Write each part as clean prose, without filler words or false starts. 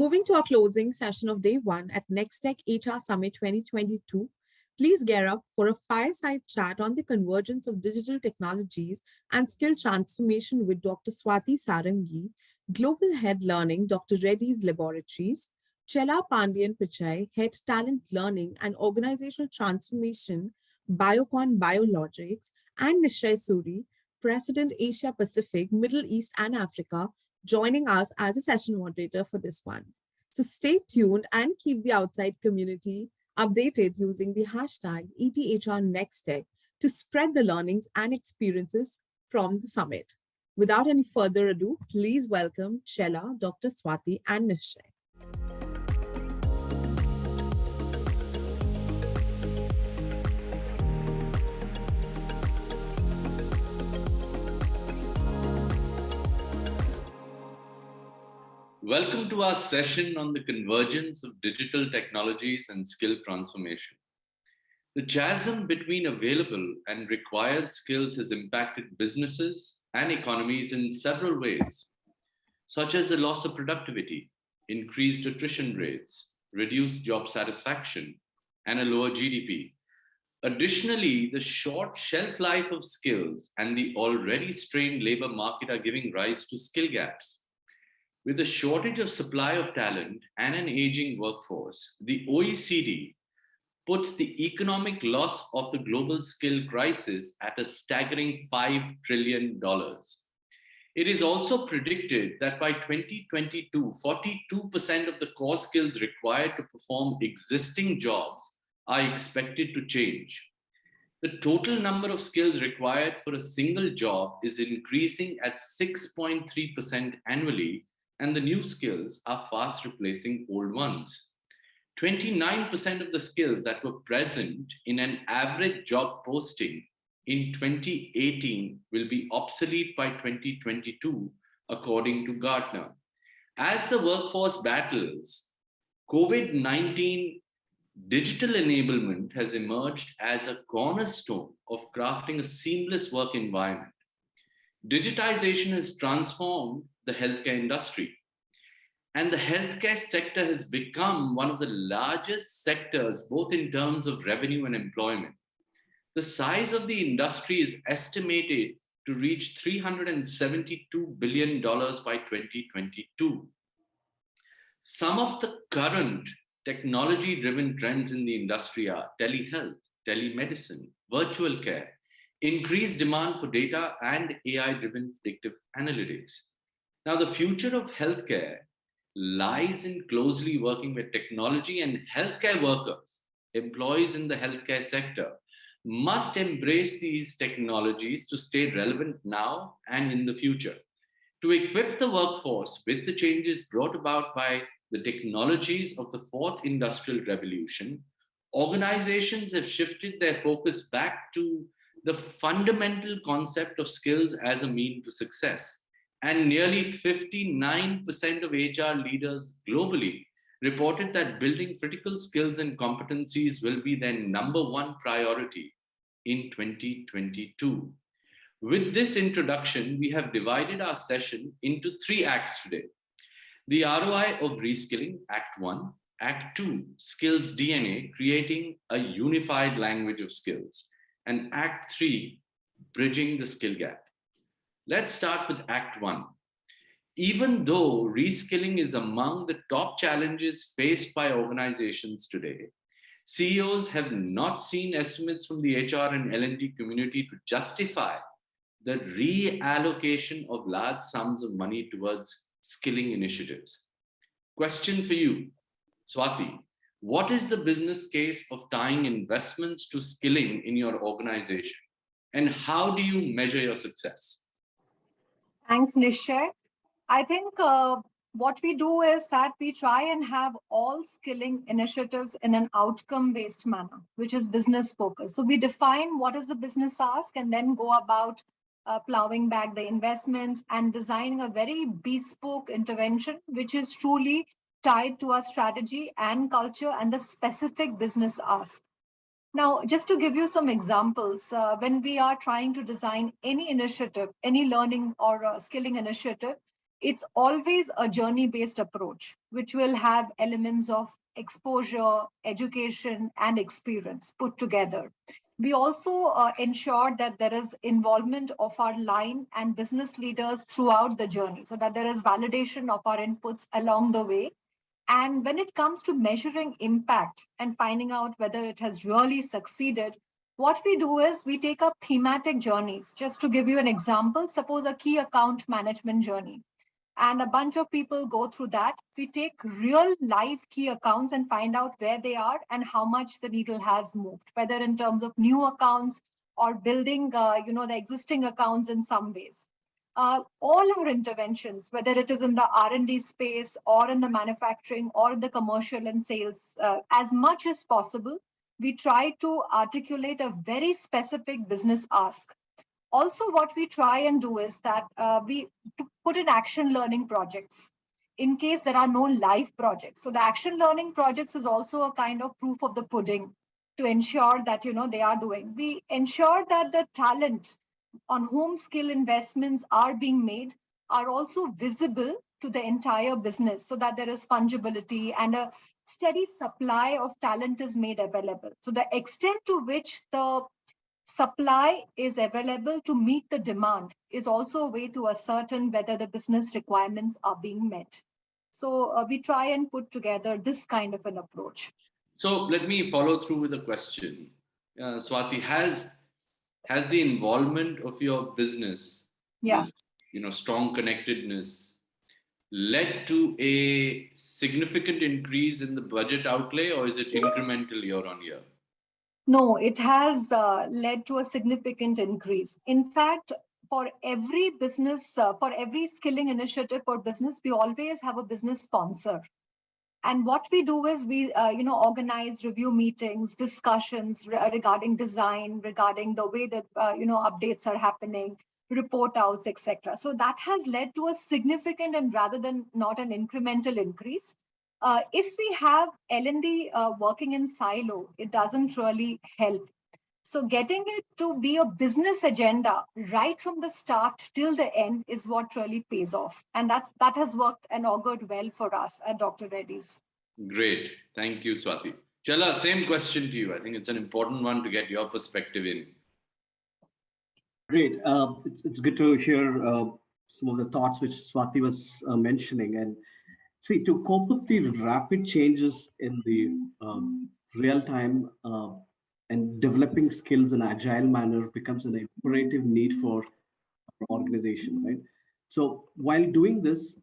Moving to our closing session of day one at NextTech HR Summit 2022, please gear up for a fireside chat on the convergence of digital technologies and skill transformation with Dr. Swatee Sarangi, Global Head Learning, Dr. Reddy's Laboratories, Chella Pandian Pitchai, Head Talent Learning and Organizational Transformation, Biocon Biologics, and Nishchae Suri, President Asia Pacific, Middle East and Africa, joining us as a session moderator for this one. So stay tuned and keep the outside community updated using the hashtag ETHRNextTech to spread the learnings and experiences from the summit. Without any further ado, please welcome Chella, Dr. Swatee, and Nishchae. Welcome to our session on the convergence of digital technologies and skill transformation. The chasm between available and required skills has impacted businesses and economies in several ways, such as the loss of productivity, increased attrition rates, reduced job satisfaction, and a lower GDP. Additionally, the short shelf life of skills and the already strained labor market are giving rise to skill gaps. With a shortage of supply of talent and an aging workforce, the OECD puts the economic loss of the global skill crisis at a staggering $5 trillion. It is also predicted that by 2022, 42% of the core skills required to perform existing jobs are expected to change. The total number of skills required for a single job is increasing at 6.3% annually, and the new skills are fast replacing old ones. 29% of the skills that were present in an average job posting in 2018 will be obsolete by 2022, according to Gartner. As the workforce battles COVID-19, digital enablement has emerged as a cornerstone of crafting a seamless work environment. Digitization has transformed the healthcare industry, and the healthcare sector has become one of the largest sectors, both in terms of revenue and employment. The size of the industry is estimated to reach $372 billion by 2022. Some of the current technology-driven trends in the industry are telehealth, telemedicine, virtual care, increased demand for data, and AI-driven predictive analytics. Now, the future of healthcare lies in closely working with technology, and healthcare workers, employees in the healthcare sector, must embrace these technologies to stay relevant now and in the future. To equip the workforce with the changes brought about by the technologies of the fourth industrial revolution, organizations have shifted their focus back to the fundamental concept of skills as a mean to success. And nearly 59% of HR leaders globally reported that building critical skills and competencies will be their number one priority in 2022. With this introduction, we have divided our session into 3 acts today. The ROI of Reskilling, Act 1, Act 2, Skills DNA, creating a unified language of skills, and Act 3, Bridging the skill gap. Let's start with Act 1. Even though reskilling is among the top challenges faced by organizations today, CEOs have not seen estimates from the HR and L&D community to justify the reallocation of large sums of money towards skilling initiatives. Question for you, Swatee. What is the business case of tying investments to skilling in your organization? And how do you measure your success? Thanks, Nishchae. I think what we do is that we try and have all skilling initiatives in an outcome-based manner, which is business focused. So we define what is the business ask and then go about plowing back the investments and designing a very bespoke intervention, which is truly tied to our strategy and culture and the specific business ask. Now, just to give you some examples, when we are trying to design any initiative, any learning or skilling initiative, it's always a journey-based approach, which will have elements of exposure, education, and experience put together. We also ensure that there is involvement of our line and business leaders throughout the journey so that there is validation of our inputs along the way. And when it comes to measuring impact and finding out whether it has really succeeded, what we do is we take up thematic journeys. Just to give you an example, suppose a key account management journey, and a bunch of people go through that. We take real live key accounts and find out where they are and how much the needle has moved, whether in terms of new accounts or building the existing accounts in some ways. All our interventions, whether it is in the R&D space or in the manufacturing or the commercial and sales, as much as possible, we try to articulate a very specific business ask. Also, what we try and do is that we put in action learning projects in case there are no live projects. So the action learning projects is also a kind of proof of the pudding to ensure that they are doing. We ensure that the talent on whom skill investments are being made are also visible to the entire business so that there is fungibility and a steady supply of talent is made available. So the extent to which the supply is available to meet the demand is also a way to ascertain whether the business requirements are being met. So we try and put together this kind of an approach. So let me follow through with a question. Swatee, has the involvement of your business, this strong connectedness, led to a significant increase in the budget outlay, or is it incremental year on year? No, it has led to a significant increase. In fact, for every business, for every skilling initiative for business, we always have a business sponsor. And what we do is we, organize review meetings, discussions regarding design, regarding the way that, updates are happening, report outs, etc. So that has led to a significant and rather than not an incremental increase. If we have L&D working in silo, it doesn't really help. So getting it to be a business agenda right from the start till the end is what really pays off. And that has worked and augured well for us at Dr. Reddy's. Great. Thank you, Swatee. Chella, same question to you. I think it's an important one to get your perspective in. Great. It's good to hear some of the thoughts which Swatee was mentioning. And see, to cope with the rapid changes in the real time and developing skills in an agile manner becomes an imperative need for our organization, right? So while doing this,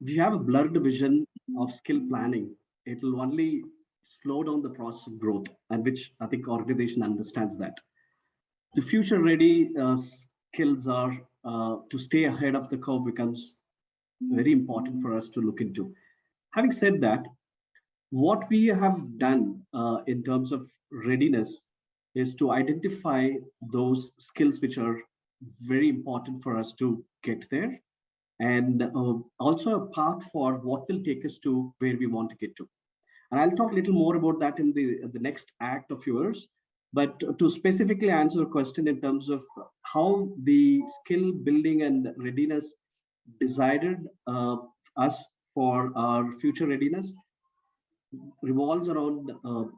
we have a blurred vision of skill planning. It will only slow down the process of growth, and which I think organization understands that. The future ready skills are to stay ahead of the curve becomes very important for us to look into. Having said that, what we have done in terms of readiness is to identify those skills which are very important for us to get there, and also a path for what will take us to where we want to get to. And I'll talk a little more about that in the next act of yours. But to specifically answer your question in terms of how the skill building and readiness decided us for our future readiness revolves around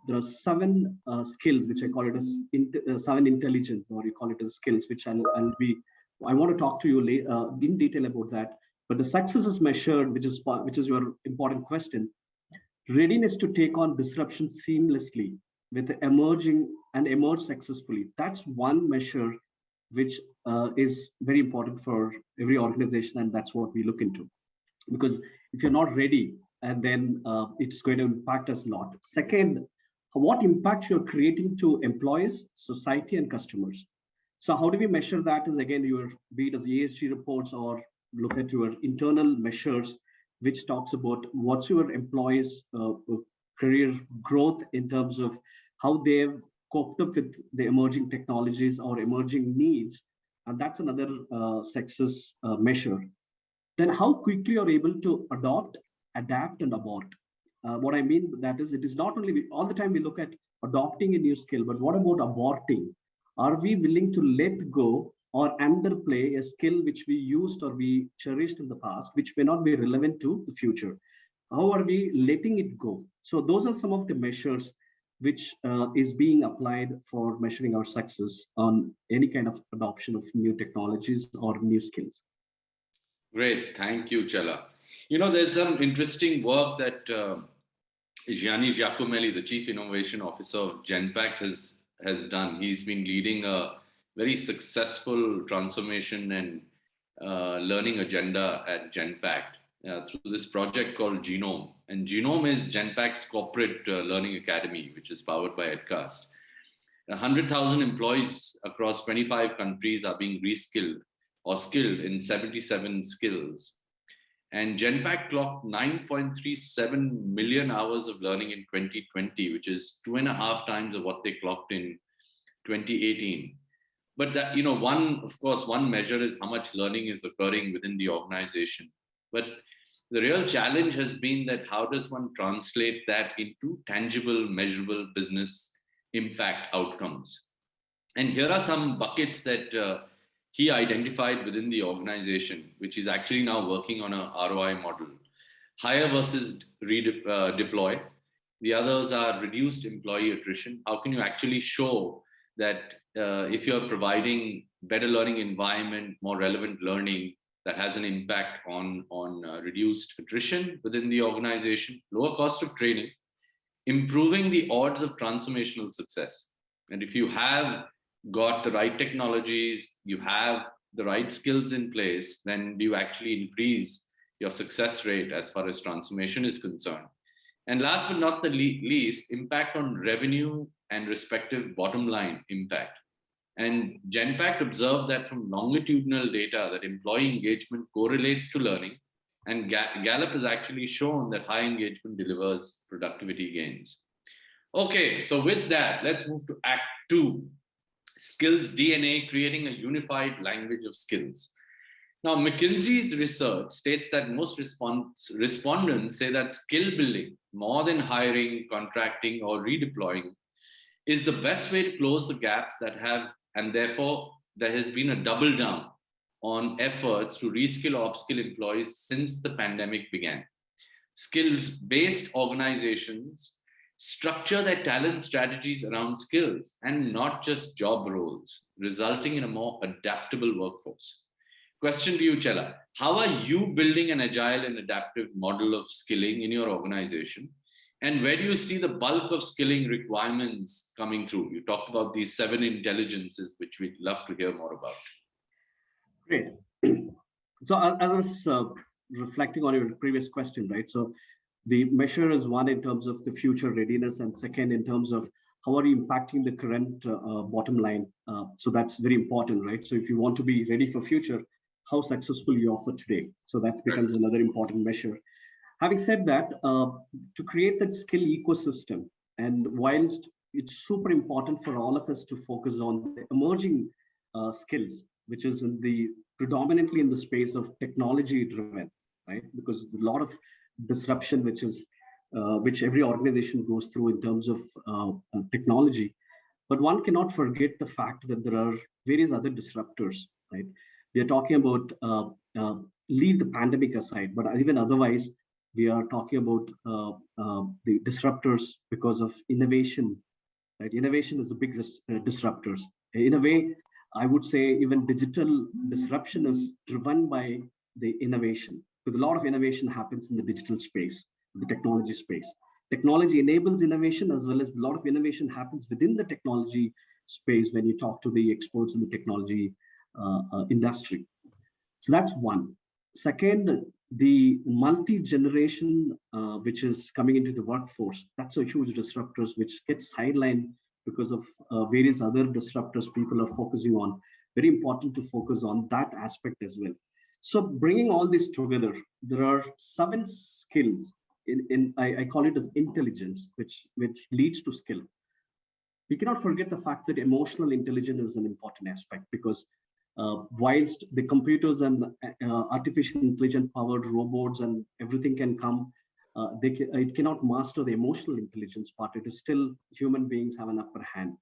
there are 7 skills which I call it as 7 intelligence, or you call it as skills, which I want to talk to you in detail about that. But the success is measured, which is your important question. Readiness to take on disruption seamlessly with emerge successfully. That's one measure which is very important for every organization, and that's what we look into. Because if you're not ready, and then it's going to impact us a lot. Second, what impact you're creating to employees, society, and customers. So how do we measure that? Is again, be it as ESG reports or look at your internal measures, which talks about what's your employees' career growth in terms of how they've coped up with the emerging technologies or emerging needs. And that's another success measure. Then how quickly you're able to adopt, adapt, and abort. What I mean that is, it is not only all the time we look at adopting a new skill, but what about aborting? Are we willing to let go or underplay a skill which we used or we cherished in the past, which may not be relevant to the future? How are we letting it go? So those are some of the measures which is being applied for measuring our success on any kind of adoption of new technologies or new skills. Great, thank you, Chella. There's some interesting work that Gianni Giacomelli, the Chief Innovation Officer of Genpak, has done. He's been leading a very successful transformation and learning agenda at Genpak through this project called Genome. And Genome is Genpak's corporate learning academy, which is powered by EdCast. 100,000 employees across 25 countries are being reskilled or skilled in 77 skills. And Genpak clocked 9.37 million hours of learning in 2020, which is 2.5 times of what they clocked in 2018. But that, one measure is how much learning is occurring within the organization. But the real challenge has been that how does one translate that into tangible, measurable business impact outcomes? And here are some buckets that he identified within the organization, which is actually now working on a ROI model. Hire versus deploy. The others are reduced employee attrition. How can you actually show that if you're providing better learning environment, more relevant learning, that has an impact on reduced attrition within the organization, lower cost of training, improving the odds of transformational success. And if you have got the right technologies, you have the right skills in place, then you actually increase your success rate as far as transformation is concerned. And last but not the least, impact on revenue and respective bottom line impact. And Genpak observed that from longitudinal data that employee engagement correlates to learning, and Gallup has actually shown that high engagement delivers productivity gains. Okay, so with that, let's move to Act 2, Skills DNA, creating a unified language of skills. Now, McKinsey's research states that most respondents say that skill building, more than hiring, contracting, or redeploying, is the best way to close the gaps that have, and therefore there has been a double down on efforts to reskill or upskill employees since the pandemic began. Skills-based organizations structure their talent strategies around skills and not just job roles, resulting in a more adaptable workforce. Question to you, Chella. How are you building an agile and adaptive model of skilling in your organization? And where do you see the bulk of skilling requirements coming through? You talked about these 7 intelligences, which we'd love to hear more about. Great. So as I was reflecting on your previous question, right? So the measure is one in terms of the future readiness, and second in terms of how are you impacting the current bottom line. So that's very important, right? So if you want to be ready for future, how successful you are for today. So that becomes another important measure. Having said that, to create that skill ecosystem, and whilst it's super important for all of us to focus on the emerging skills, which is predominantly in the space of technology driven, right? Because there's a lot of disruption, which every organization goes through in terms of technology. But one cannot forget the fact that there are various other disruptors, right? We are talking about, leave the pandemic aside, but even otherwise, we are talking about the disruptors because of innovation, right? Innovation is a big disruptors. In a way, I would say even digital disruption is driven by the innovation, because a lot of innovation happens in the digital space, the technology space. Technology enables innovation, as well as a lot of innovation happens within the technology space when you talk to the experts in the technology industry. So that's one. Second, the multi-generation, which is coming into the workforce, that's a huge disruptors which gets sidelined because of various other disruptors people are focusing on. Very important to focus on that aspect as well. So bringing all this together, there are 7 skills I call it as intelligence, which leads to skill. We cannot forget the fact that emotional intelligence is an important aspect, because whilst the computers and artificial intelligence powered robots and everything can come, it cannot master the emotional intelligence part. It is still human beings have an upper hand.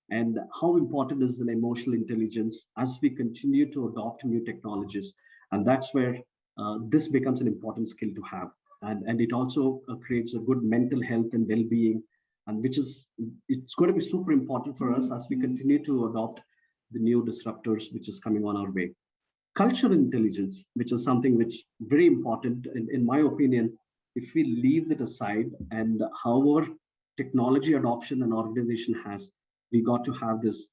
and how important is an emotional intelligence as we continue to adopt new technologies. And that's where this becomes an important skill to have. And it also creates a good mental health and well-being, and it's going to be super important for us as we continue to adopt the new disruptors which is coming on our way. Cultural intelligence, which is something which very important in my opinion. If we leave that aside, and however technology adoption an organization has, we got to have this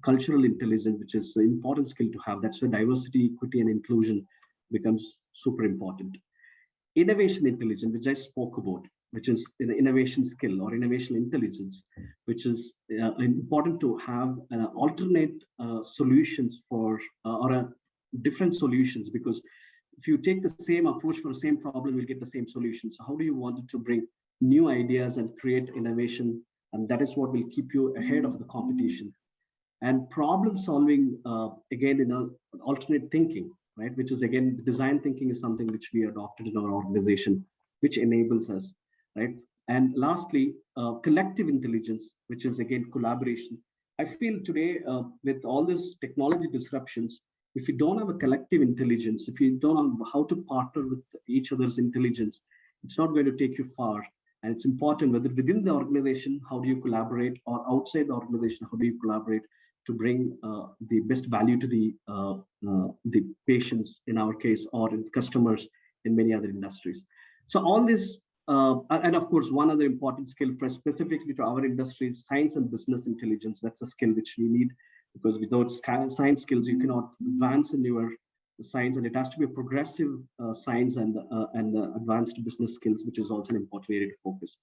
cultural intelligence, which is an important skill to have. That's where diversity, equity, and inclusion becomes super important. Innovation intelligence, which I spoke about, which is an innovation skill or innovation intelligence, which is important to have alternate solutions for or different solutions, because if you take the same approach for the same problem, you'll get the same solution. So how do you want to bring new ideas and create innovation? And that is what will keep you ahead of the competition. And problem solving, again, alternate thinking, right? Which is, again, design thinking is something which we adopted in our organization, which enables us, right? And lastly, collective intelligence, which is, again, collaboration. I feel today with all this technology disruptions, if you don't have a collective intelligence, if you don't know how to partner with each other's intelligence, it's not going to take you far. And it's important whether within the organization, how do you collaborate, or outside the organization, how do you collaborate to bring the best value to the patients in our case, or in customers in many other industries. So all this, and of course, one other important skill for specifically to our industry is science and business intelligence. That's a skill which we need, because without science skills, you cannot advance in your science, and it has to be a progressive science and advanced business skills, which is also an important area to focus.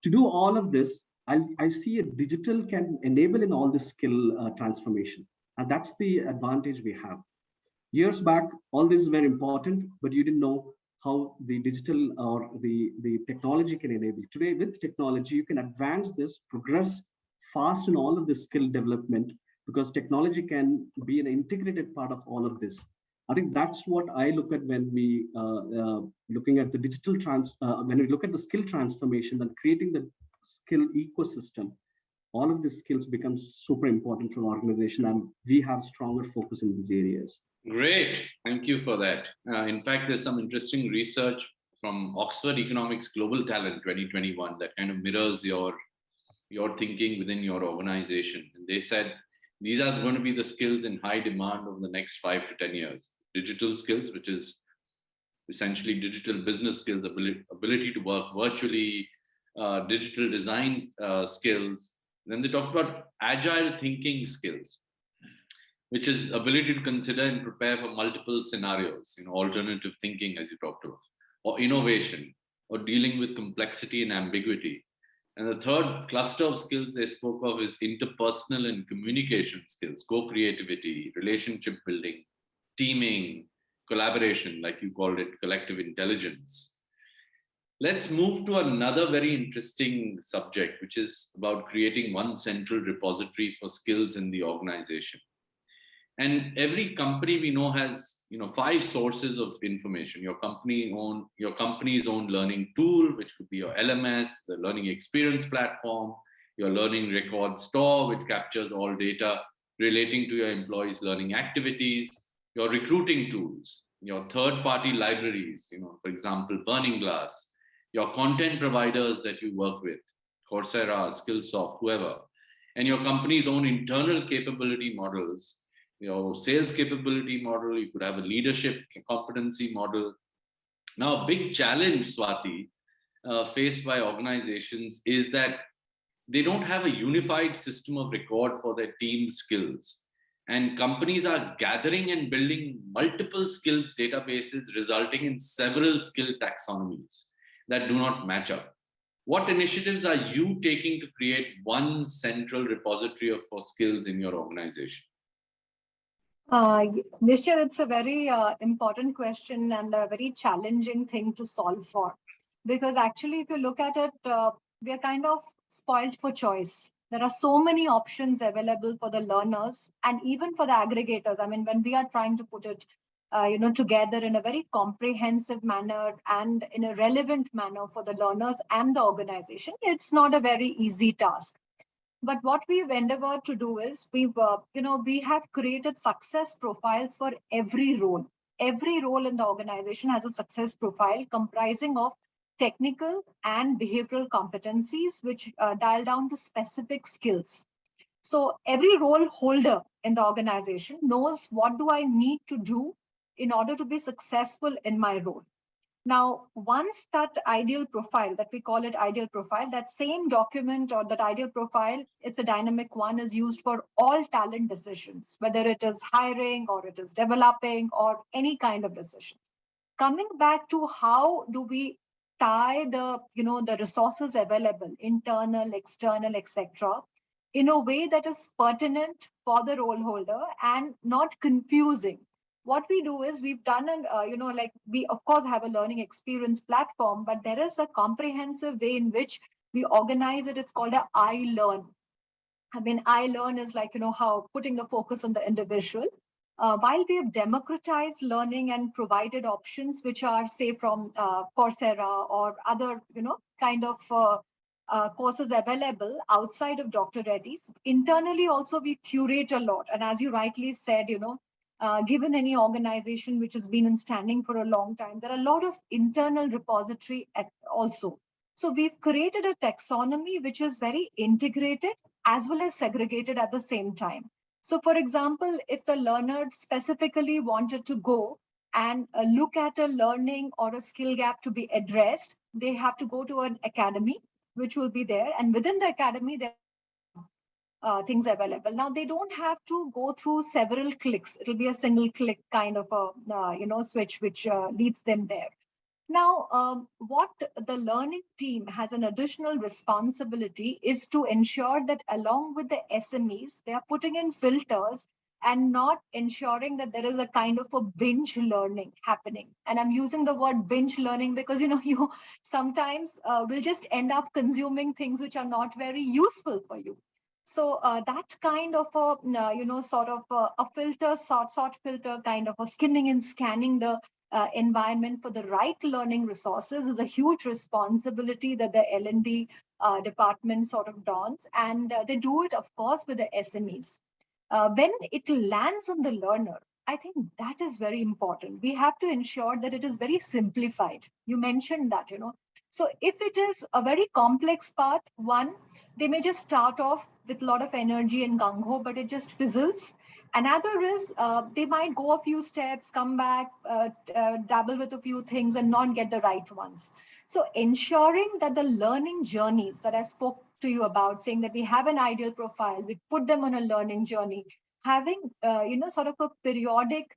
To do all of this, I see a digital can enable in all this skill transformation, and that's the advantage we have. Years back, all this is very important, but you didn't know how the digital or the technology can enable. Today, with technology, you can advance this, progress fast in all of this skill development, because technology can be an integrated part of all of this. I think that's what I look at when we looking at the digital when we look at the skill transformation and creating the skill ecosystem. All of these skills become super important for an organization, and we have stronger focus in these areas. Great, thank you for that. In fact, there's some interesting research from Oxford Economics Global Talent 2021 that kind of mirrors your thinking within your organization. And they said these are going to be the skills in high demand over the next 5 to 10 years. Digital skills, which is essentially digital business skills, ability to work virtually, digital design skills. Then they talk about agile thinking skills, which is ability to consider and prepare for multiple scenarios, alternative thinking, as you talked about, or innovation, or dealing with complexity and ambiguity. And the third cluster of skills they spoke of is interpersonal and communication skills, co-creativity, relationship building, teaming, collaboration, like you called it, collective intelligence. Let's move to another very interesting subject, which is about creating one central repository for skills in the organization. And every company we know has 5 sources of information. Your company's own learning tool, which could be your LMS, the learning experience platform, your learning record store, which captures all data relating to your employees' learning activities, your recruiting tools, your third-party libraries, for example, Burning Glass, your content providers that you work with, Coursera, Skillsoft, whoever, and your company's own internal capability models, your sales capability model. You could have a leadership competency model. Now, a big challenge, Swatee, faced by organizations is that they don't have a unified system of record for their team skills. And companies are gathering and building multiple skills databases, resulting in several skill taxonomies that do not match up. What initiatives are you taking to create one central repository for skills in your organization? Nishchae, it's a very important question and a very challenging thing to solve for. Because actually, if you look at it, we are kind of spoiled for choice. There are so many options available for the learners and even for the aggregators. I mean, when we are trying to put it together in a very comprehensive manner and in a relevant manner for the learners and the organization, it's not a very easy task. But what we've endeavored to do is we have created success profiles for every role. Every role in the organization has a success profile comprising of technical and behavioral competencies, which dial down to specific skills. So every role holder in the organization knows what do I need to do in order to be successful in my role. Now, once that ideal profile, that we call it ideal profile, that same document or that ideal profile, it's a dynamic one, is used for all talent decisions, whether it is hiring or it is developing or any kind of decisions. Coming back to how do we tie the resources available, internal, external, etc., in a way that is pertinent for the role holder and not confusing. What we do is we've done we of course have a learning experience platform, but there is a comprehensive way in which we organize it. It's called a I learn. I mean, I learn is like, how putting the focus on the individual. While we have democratized learning and provided options which are, say, from Coursera or other, kind of courses available outside of Dr. Reddy's, internally also we curate a lot. And as you rightly said, given any organization which has been in standing for a long time, there are a lot of internal repository also. So we've created a taxonomy which is very integrated as well as segregated at the same time. So for example, if the learner specifically wanted to go and look at a learning or a skill gap to be addressed, they have to go to an academy, which will be there. And within the academy, there things available. Now, they don't have to go through several clicks. It'll be a single click kind of a switch which leads them there. Now, what the learning team has an additional responsibility is to ensure that along with the SMEs, they are putting in filters and not ensuring that there is a kind of a binge learning happening. And I'm using the word binge learning because, you sometimes will just end up consuming things which are not very useful for you. So that kind of a, sort of a filter, sort filter kind of a skimming and scanning the environment for the right learning resources is a huge responsibility that the L&D department sort of dons. And they do it, of course, with the SMEs. When it lands on the learner, I think that is very important. We have to ensure that it is very simplified. You mentioned that, So if it is a very complex path, one, they may just start off with a lot of energy and gung-ho, but it just fizzles. Another is they might go a few steps, come back, dabble with a few things and not get the right ones. So ensuring that the learning journeys that I spoke to you about, saying that we have an ideal profile, we put them on a learning journey, having, sort of a periodic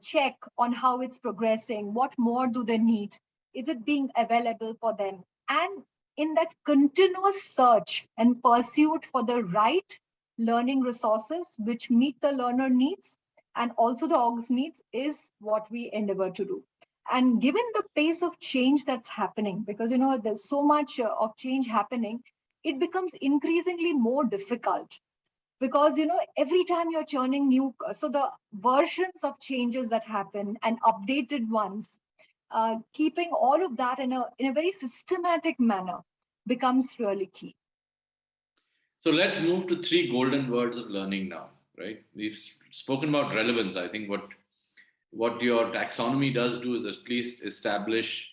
check on how it's progressing, what more do they need, is it being available for them? And in that continuous search and pursuit for the right learning resources which meet the learner needs and also the org's needs is what we endeavor to do. And given the pace of change that's happening, because there's so much of change happening, it becomes increasingly more difficult because every time you're churning new, so the versions of changes that happen and updated ones, keeping all of that in a very systematic manner becomes really key. So let's move to 3 golden words of learning now, right? We've spoken about relevance. I think what your taxonomy does do is at least establish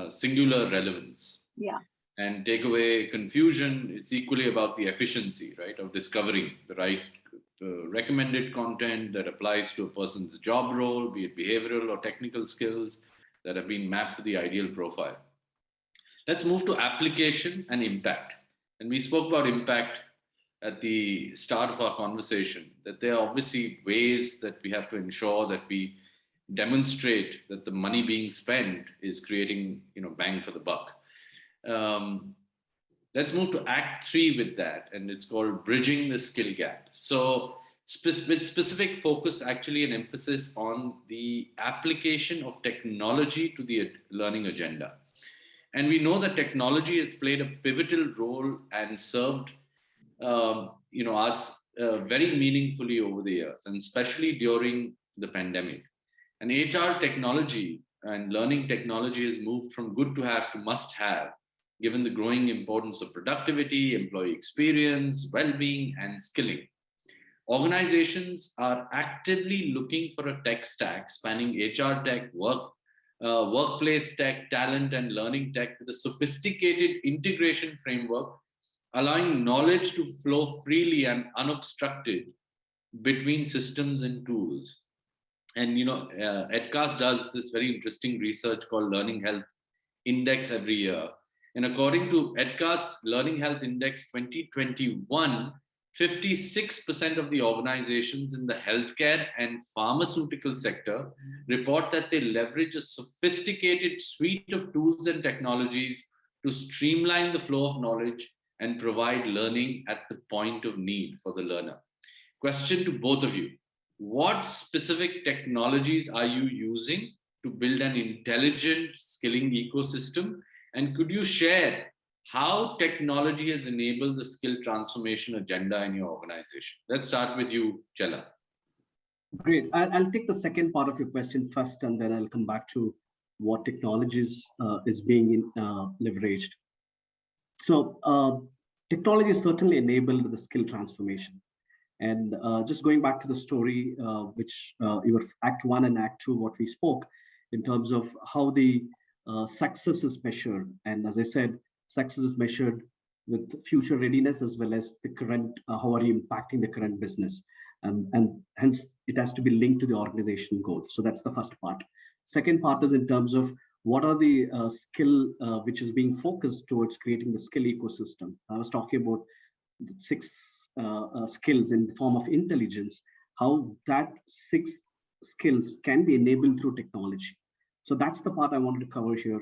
singular relevance. Yeah. And take away confusion. It's equally about the efficiency, right, of discovering the right recommended content that applies to a person's job role, be it behavioral or technical skills that have been mapped to the ideal profile. Let's move to application and impact. And we spoke about impact at the start of our conversation, that there are obviously ways that we have to ensure that we demonstrate that the money being spent is creating, bang for the buck. Let's move to Act 3 with that, and it's called Bridging the Skill Gap. So with specific focus actually and emphasis on the application of technology to the learning agenda. And we know that technology has played a pivotal role and served us very meaningfully over the years, and especially during the pandemic. And HR technology and learning technology has moved from good to have to must have given the growing importance of productivity, employee experience, well-being, and skilling. Organizations are actively looking for a tech stack spanning HR tech, workplace tech, talent, and learning tech with a sophisticated integration framework, allowing knowledge to flow freely and unobstructed between systems and tools. And EdCast does this very interesting research called Learning Health Index every year. And according to EdCast's Learning Health Index 2021, 56% of the organizations in the healthcare and pharmaceutical sector report that they leverage a sophisticated suite of tools and technologies to streamline the flow of knowledge and provide learning at the point of need for the learner. Question to both of you. What specific technologies are you using to build an intelligent skilling ecosystem? And could you share how technology has enabled the skill transformation agenda in your organization? Let's start with you, Chella. Great. I'll take the second part of your question first, and then I'll come back to what technologies is being leveraged. So technology certainly enabled the skill transformation. And just going back to the story, which you were Act 1 and Act 2, what we spoke in terms of how the success is measured. And as I said, success is measured with future readiness as well as the current, how are you impacting the current business? And hence it has to be linked to the organization goals. So that's the first part. Second part is in terms of what are the skill which is being focused towards creating the skill ecosystem. I was talking about 6 skills in the form of intelligence, how that 6 skills can be enabled through technology. So that's the part I wanted to cover here.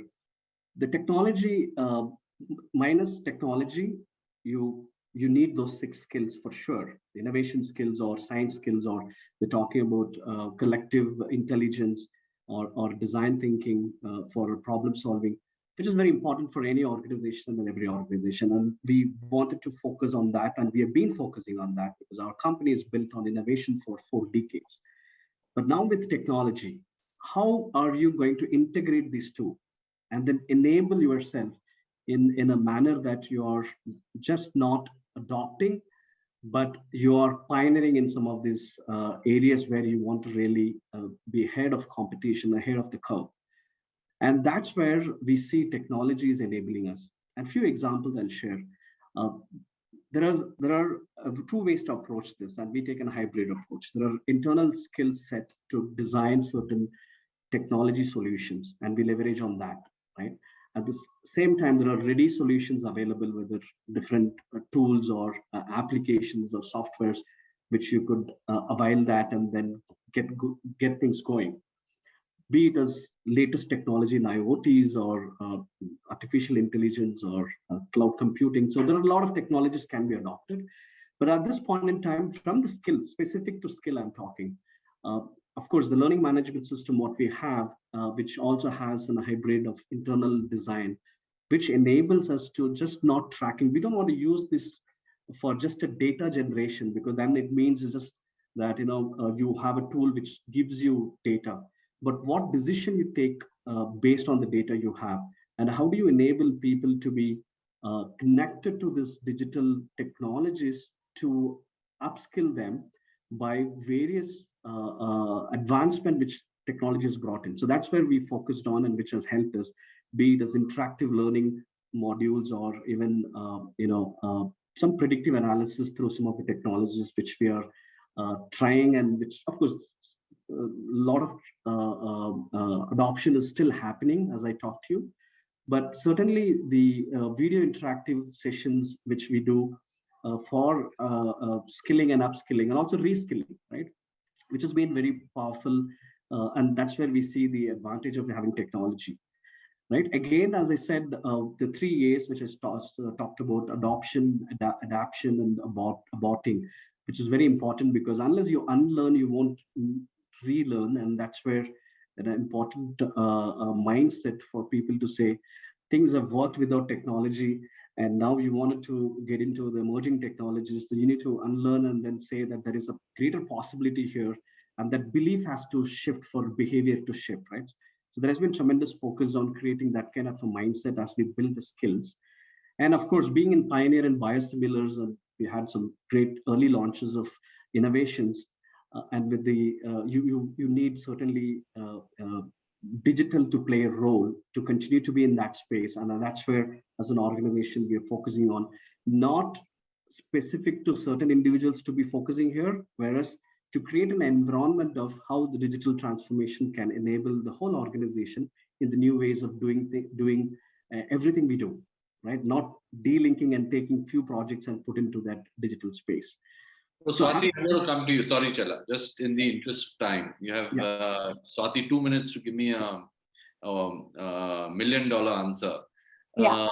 The technology, minus technology, you need those 6 skills for sure. Innovation skills or science skills, or we're talking about collective intelligence or design thinking for problem solving, which is very important for any organization and every organization. And we wanted to focus on that, and we have been focusing on that because our company is built on innovation for 4 decades. But now with technology, how are you going to integrate these two and then enable yourself in a manner that you are just not adopting, but you are pioneering in some of these areas where you want to really be ahead of competition, ahead of the curve. And that's where we see technology is enabling us. And a few examples I'll share. There are 2 ways to approach this, and we take a hybrid approach. There are internal skill set to design certain technology solutions, and we leverage on that, right? At the same time, there are ready solutions available, whether different tools or applications or softwares, which you could avail that and then get things going. Be it as latest technology in IoTs or artificial intelligence or cloud computing. So there are a lot of technologies can be adopted. But at this point in time, from the skill, specific to skill I'm talking, of course, the learning management system, what we have, which also has a hybrid of internal design, which enables us to just not tracking. We don't want to use this for just a data generation, because then it means just that you have a tool which gives you data. But what decision you take based on the data you have, and how do you enable people to be connected to this digital technologies to upskill them by various advancement which technology has brought in. So that's where we focused on, and which has helped us, be it as interactive learning modules or even some predictive analysis through some of the technologies which we are trying, and which of course a lot of adoption is still happening as I talk to you. But certainly the video interactive sessions which we do for skilling and upskilling and also reskilling, right, which has been very powerful, and that's where we see the advantage of having technology, right? Again, as I said, the 3 A's which I talked about: adoption, adaption, and aborting, which is very important, because unless you unlearn, you won't relearn. And that's where an important mindset for people to say things have worked without technology, and now you wanted to get into the emerging technologies, so you need to unlearn and then say that there is a greater possibility here, and that belief has to shift for behavior to shift, right? So there has been tremendous focus on creating that kind of a mindset as we build the skills. And of course, being in pioneer in biosimilars, we had some great early launches of innovations. And with the you need certainly digital to play a role to continue to be in that space. And that's where, as an organization, we are focusing on not specific to certain individuals to be focusing here, whereas to create an environment of how the digital transformation can enable the whole organization in the new ways of doing everything we do, right? Not delinking and taking few projects and put into that digital space. So Swati, I'm going to come to you. Sorry, Chella. Just in the interest of time, you have Swati 2 minutes to give me a $1 million answer. Yeah.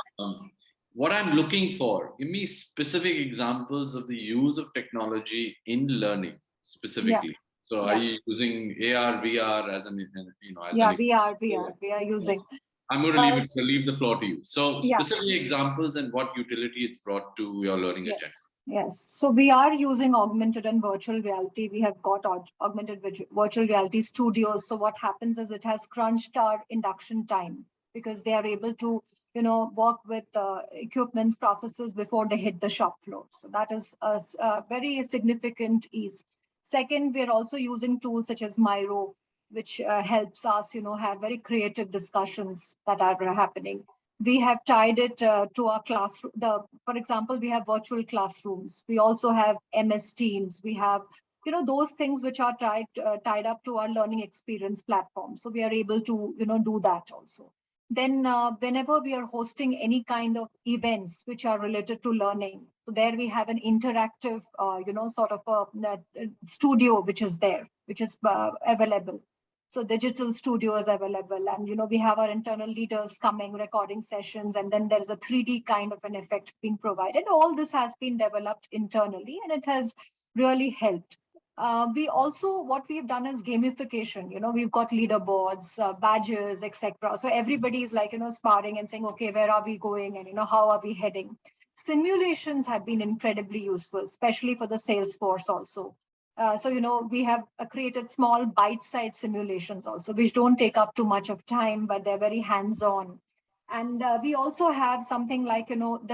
What I'm looking for, give me specific examples of the use of technology in learning specifically. Yeah. So are you using AR, VR as an, VR, we are using. I'm going to leave the floor to you. So specific examples and what utility it's brought to your learning agenda. Yes. So we are using augmented and virtual reality. We have got augmented virtual reality studios. So what happens is it has crunched our induction time because they are able to, work with equipments, processes before they hit the shop floor. So that is a very significant ease. Second, we're also using tools such as Miro, which helps us, have very creative discussions that are happening. We have tied it to our classroom. For example, we have virtual classrooms. We also have MS Teams. We have, those things which are tied up to our learning experience platform. So we are able to, do that also. Then whenever we are hosting any kind of events which are related to learning, so there we have an interactive, sort of a studio which is there, which is available. So digital studio is available, and we have our internal leaders coming, recording sessions, and then there's a 3D kind of an effect being provided. All this has been developed internally, and it has really helped. We also, what we've done is gamification. We've got leaderboards, badges, etc. So everybody is like, sparring and saying, okay, where are we going, and how are we heading? Simulations have been incredibly useful, especially for the sales force also. So, we have created small bite-sized simulations also, which don't take up too much of time, but they're very hands-on. And we also have something like,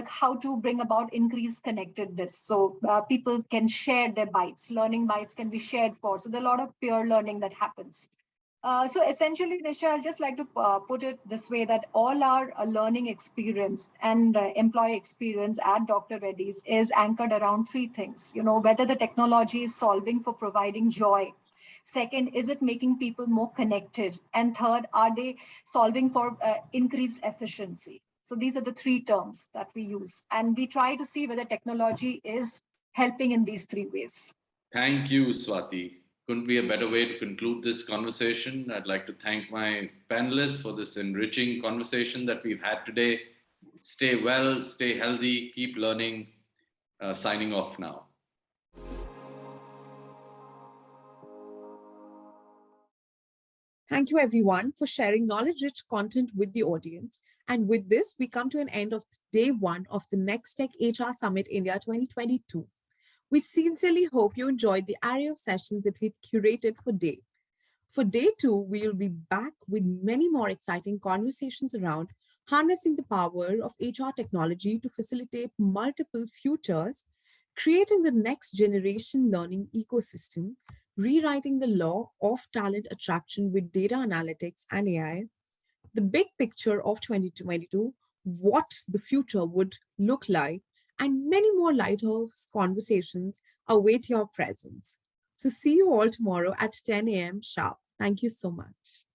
how to bring about increased connectedness. So people can share their bites. Learning bites can be shared for. So there's a lot of peer learning that happens. So essentially, Nishchae, I'd just like to put it this way, that all our learning experience and employee experience at Dr. Reddy's is anchored around three things. Whether the technology is solving for providing joy. Second, is it making people more connected? And third, are they solving for increased efficiency? So these are the three terms that we use. And we try to see whether technology is helping in these three ways. Thank you, Swati. Couldn't be a better way to conclude this conversation. I'd like to thank my panelists for this enriching conversation that we've had today. Stay well, stay healthy, keep learning. Signing off now. Thank you, everyone, for sharing knowledge-rich content with the audience. And with this, we come to an end of day one of the Next Tech HR Summit India 2022. We sincerely hope you enjoyed the array of sessions that we curated for day. For day two, we will be back with many more exciting conversations around harnessing the power of HR technology to facilitate multiple futures, creating the next generation learning ecosystem, rewriting the law of talent attraction with data analytics and AI, the big picture of 2022, what the future would look like, and many more lighthouse conversations await your presence. So see you all tomorrow at 10 a.m. sharp. Thank you so much.